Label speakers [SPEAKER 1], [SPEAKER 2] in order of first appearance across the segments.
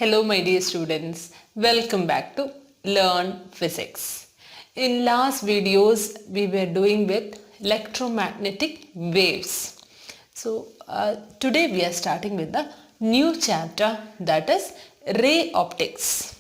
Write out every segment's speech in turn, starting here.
[SPEAKER 1] Hello my dear students, welcome back to Learn Physics. In last videos we were doing with electromagnetic waves. So today we are starting with the new chapter, that is ray optics.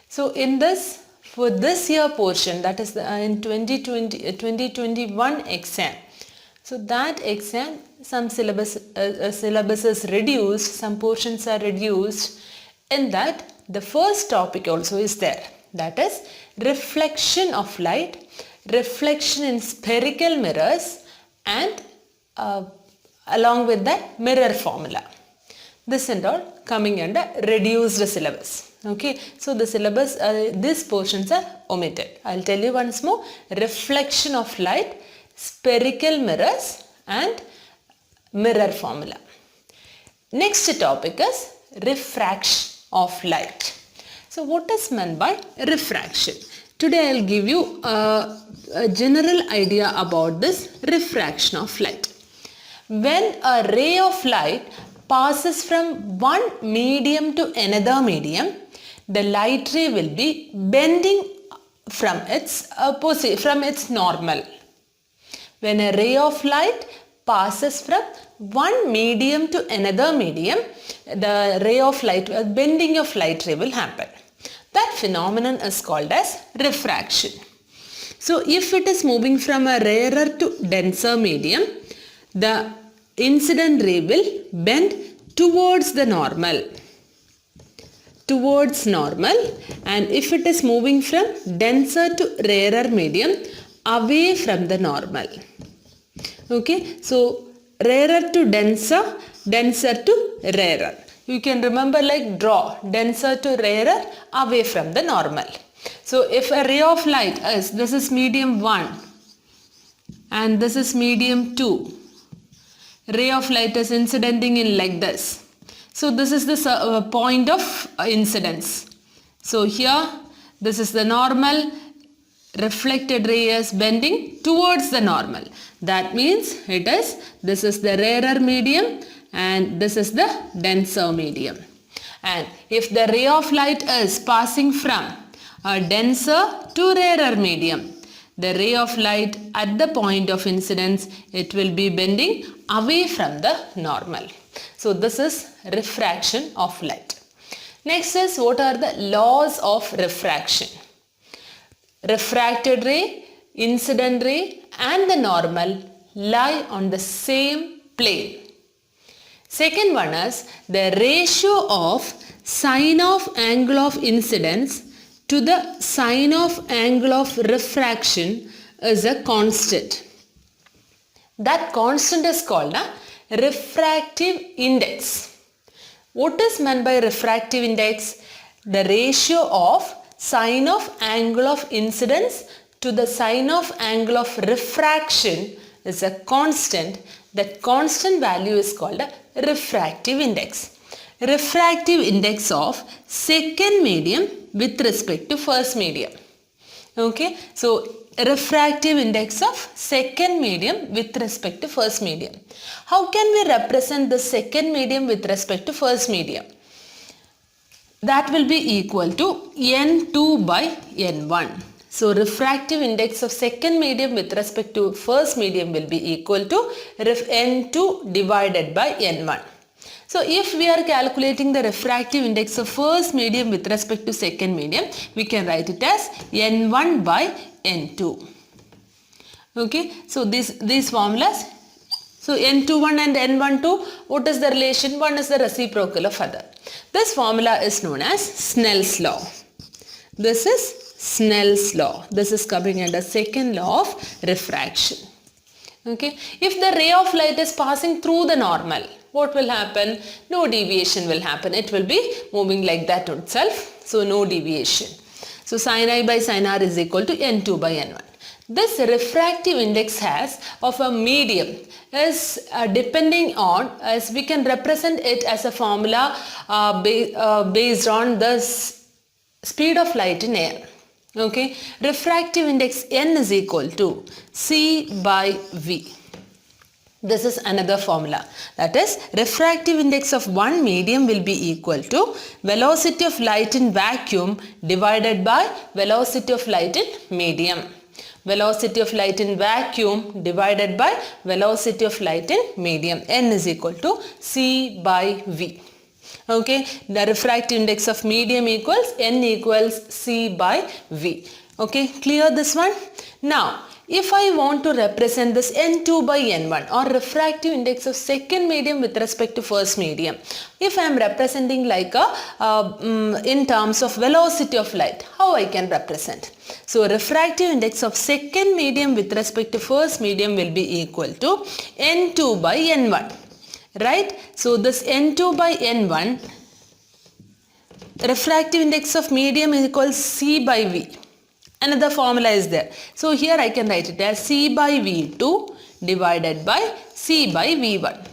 [SPEAKER 1] So in this, for this year portion, that is in 2021 exam, so that exam some syllabus is reduced, some portions are reduced. In that, the first topic also is there, that is reflection of light, reflection in spherical mirrors, and along with that mirror formula. This and all coming under reduced syllabus. Okay, so the syllabus, these portions are omitted. I'll tell you once more: reflection of light, spherical mirrors, and mirror formula. Next topic is refraction of light. So what is meant by refraction? Today I'll give you a general idea about this refraction of light. When a ray of light passes from one medium to another medium, the light ray will be bending from its normal. When a ray of light passes from one medium to another medium, the ray of light, bending of light ray will happen. That phenomenon is called as refraction. So if it is moving from a rarer to denser medium, the incident ray will bend towards the normal. And if it is moving from denser to rarer medium, away from the normal. Okay, so rarer to denser, denser to rarer. You can remember, like draw denser to rarer, away from the normal. So if a ray of light is, this is medium 1 and this is medium 2, ray of light is incidenting in like this. So this is the point of incidence. So here this is the normal, reflected ray is bending towards the normal. That means this is the rarer medium and this is the denser medium. And if the ray of light is passing from a denser to rarer medium, the ray of light at the point of incidence, it will be bending away from the normal. So this is refraction of light. Next is, what are the laws of refraction? Refracted ray, incident ray, and the normal lie on the same plane. Second one is, the ratio of sine of angle of incidence to the sine of angle of refraction is a constant. That constant is called a refractive index. What is meant by refractive index? The ratio of sine of angle of incidence to the sine of angle of refraction is a constant. That constant value is called a refractive index. Refractive index of second medium with respect to first medium. Okay, so refractive index of second medium with respect to first medium. How can we represent the second medium with respect to first medium? That will be equal to N2 by N1. So refractive index of second medium with respect to first medium will be equal to N2 divided by N1. So if we are calculating the refractive index of first medium with respect to second medium, we can write it as N1 by N2. Okay, so these formulas. So N21 and N12, what is the relation? One is the reciprocal of other. This formula is known as Snell's law. This is Snell's law. This is coming under second law of refraction. Okay, if the ray of light is passing through the normal, what will happen? No deviation will happen. It will be moving like that itself. So no deviation. So sin I by sin r is equal to N2 by N1. This refractive index of a medium is depending on, as we can represent it as a formula based on the speed of light in air. Okay, refractive index N is equal to C by V. This is another formula. That is, refractive index of one medium will be equal to velocity of light in vacuum divided by velocity of light in medium. Velocity of light in vacuum divided by velocity of light in medium. N is equal to C by V. Okay, the refractive index of medium equals N equals C by V. Okay, clear this one? Now, if I want to represent this N2 by N1 or refractive index of second medium with respect to first medium, if I am representing like a in terms of velocity of light, how I can represent? So refractive index of second medium with respect to first medium will be equal to N2 by N1, right? So this N2 by N1, refractive index of medium is equals C by V. Another formula is there. So here I can write it as C by V2 divided by C by V1.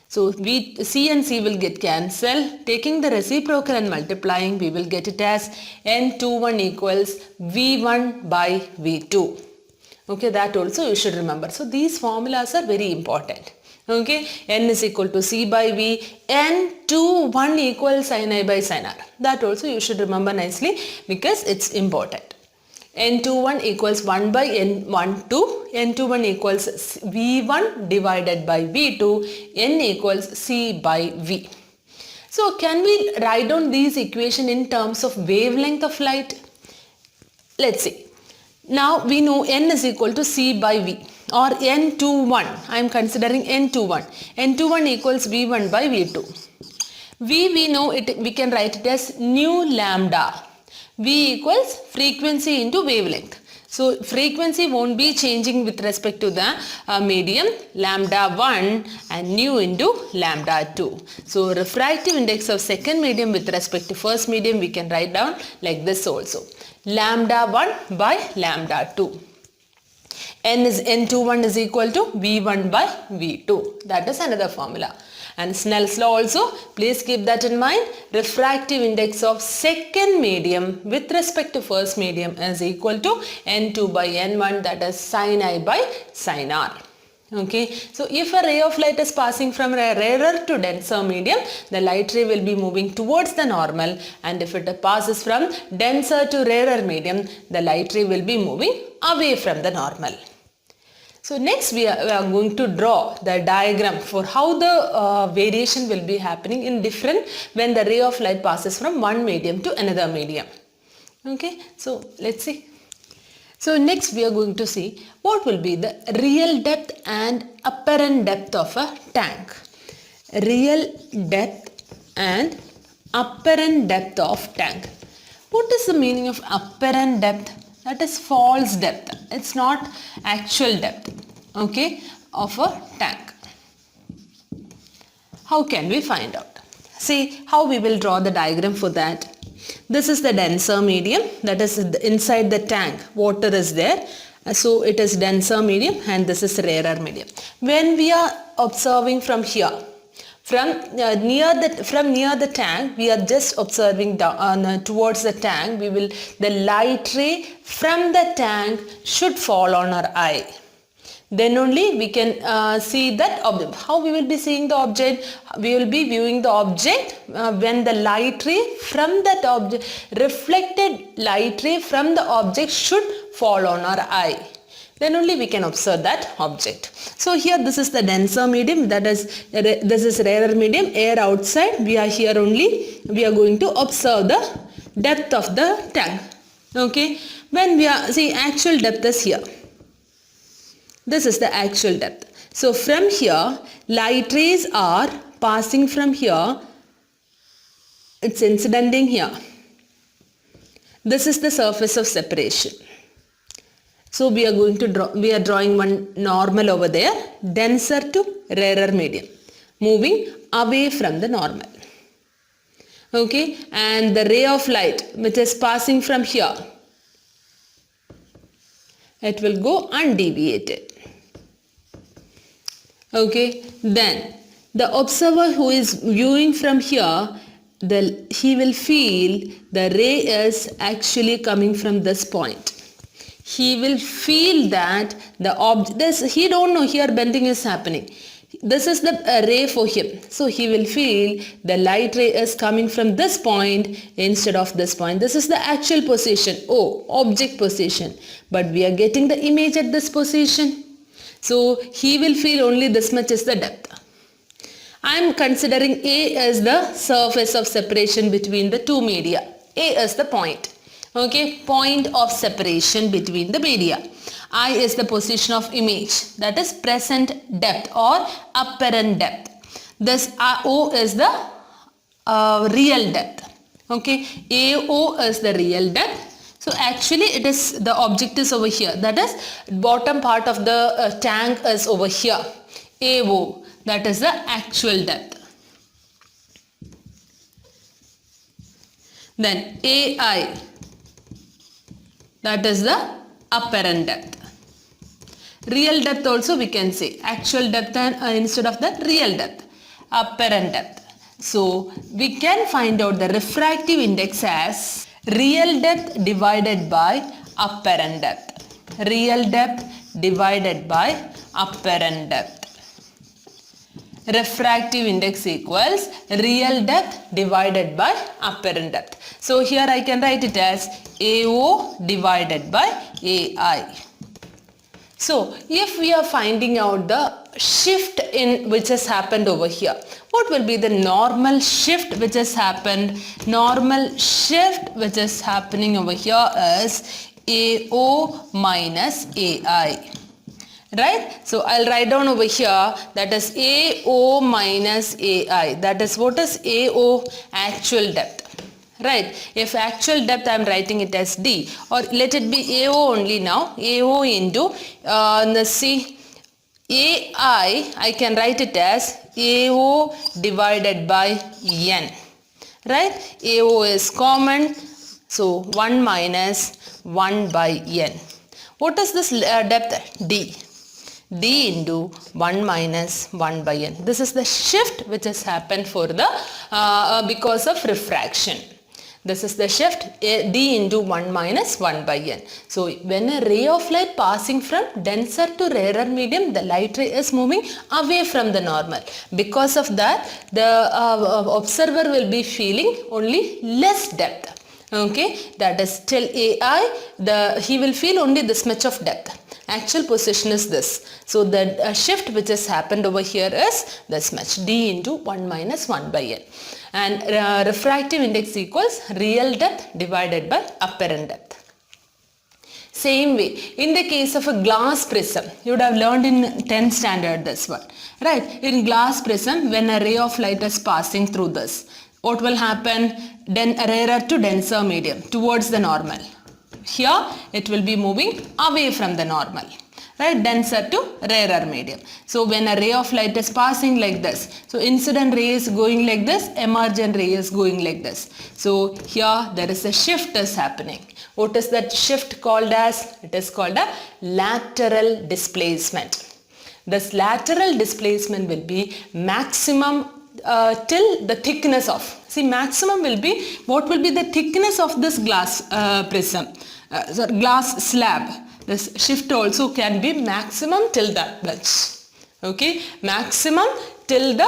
[SPEAKER 1] So C and C will get cancelled. Taking the reciprocal and multiplying, we will get it as N21 equals V1 by V2. Okay, that also you should remember. So these formulas are very important. Okay, N is equal to C by V, N21 equals sin I by sin R. That also you should remember nicely because it's important. N21 equals 1 by N12, N21 equals V1 divided by V2, N equals C by V. So can we write down these equations in terms of wavelength of light? Let's see. Now we know N is equal to C by V or N21. I am considering N21. N21 equals V1 by V2. We know it, we can write it as nu lambda. V equals frequency into wavelength. So frequency won't be changing with respect to the medium, lambda 1 and nu into lambda 2. So refractive index of second medium with respect to first medium we can write down like this also. Lambda 1 by lambda 2. N21 is equal to V1 by V2. That is another formula. And Snell's law also, please keep that in mind. Refractive index of second medium with respect to first medium is equal to N2 by N1, that is sin I by sin R. Okay, so if a ray of light is passing from a rarer to denser medium, the light ray will be moving towards the normal, and if it passes from denser to rarer medium, the light ray will be moving away from the normal. So next we are going to draw the diagram for how the variation will be happening in different when the ray of light passes from one medium to another medium. Okay, so let's see. So next we are going to see what will be the real depth and apparent depth of a tank. Real depth and apparent depth of tank. What is the meaning of apparent depth? That is false depth. It's not actual depth, okay, of a tank. How can we find out? See how we will draw the diagram for that. This is the denser medium, that is inside the tank. Water is there. So it is denser medium and this is rarer medium. When we are observing from here, from near the tank, we are just observing down, towards the tank. The light ray from the tank should fall on our eye. Then only we can see that object. How we will be seeing the object? We will be viewing the object when the light ray from that object, reflected light ray from the object should fall on our eye. Then only we can observe that object. So here this is the denser medium, that is this is rarer medium, air outside. We are here only, we are going to observe the depth of the tank. Okay, when we are, see, actual depth is here. This is the actual depth. So from here, light rays are passing from here, it's incidenting here. This is the surface of separation. So we are going to draw, we are drawing one normal over there, denser to rarer medium, moving away from the normal. Okay, and the ray of light which is passing from here, it will go undeviated. Okay, then the observer who is viewing from here, he will feel the ray is actually coming from this point. He will feel that the object, he don't know here bending is happening. this is the ray for him. So he will feel the light ray is coming from this point instead of this point. This is the actual position, O, object position. But we are getting the image at this position. So he will feel only this much is the depth. I am considering A as the surface of separation between the two media. A is the point. Okay, point of separation between the media. I is the position of image, that is present depth or apparent depth. This O is the real depth. Okay, AO is the real depth. So actually it is, the object is over here, that is bottom part of the tank is over here. AO, that is the actual depth. Then AI, that is the apparent depth. Real depth also we can say, actual depth instead of the real depth, apparent depth. So we can find out the refractive index as real depth divided by apparent depth. Real depth divided by apparent depth. Refractive index equals real depth divided by apparent depth. So here I can write it as AO divided by AI. So if we are finding out the shift in which has happened over here, what will be the normal shift which has happened? Normal shift which is happening over here is AO minus AI. Right? So I'll write down over here, that is AO minus AI. That is, what is AO? Actual depth. Right? If actual depth, I am writing it as D, or let it be AO only now. AO into, let's see, AI, I can write it as AO divided by N. Right? AO is common, so 1 minus 1 by N. What is this depth? D. D into 1 minus 1 by N. This is the shift which has happened for the because of refraction. This is the shift, D into 1 minus 1 by N. So when a ray of light passing from denser to rarer medium, the light ray is moving away from the normal. Because of that, the observer will be feeling only less depth. Okay, that is till AI, he will feel only this much of depth. Actual position is this. So the shift which has happened over here is this much, D into 1 minus 1 by N. And refractive index equals real depth divided by apparent depth. Same way, in the case of a glass prism, you would have learned in 10th standard this one. Right, in glass prism, when a ray of light is passing through this, what will happen? Then rarer to denser medium towards the normal. Here it will be moving away from the normal, right? Denser to rarer medium. So when a ray of light is passing like this, so incident ray is going like this, emergent ray is going like this. So here there is a shift is happening. What is that shift called as? It is called a lateral displacement. This lateral displacement will be maximum till the thickness of, maximum will be, what will be the thickness of this glass prism, glass slab. This shift also can be maximum till that much. Okay, maximum till the,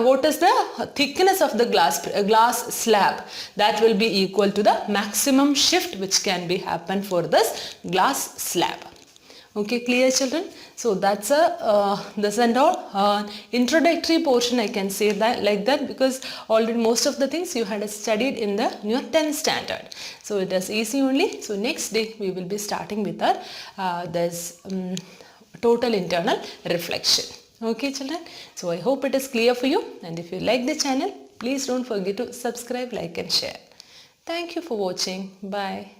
[SPEAKER 1] what is the thickness of the glass slab, that will be equal to the maximum shift which can be happen for this glass slab. Okay, clear children? So that's a this and all introductory portion, I can say that like that, because already most of the things you had studied in your 10th standard. So it is easy only. So next day we will be starting with our this total internal reflection. Okay children? So I hope it is clear for you, and if you like the channel, please don't forget to subscribe, like and share. Thank you for watching. Bye.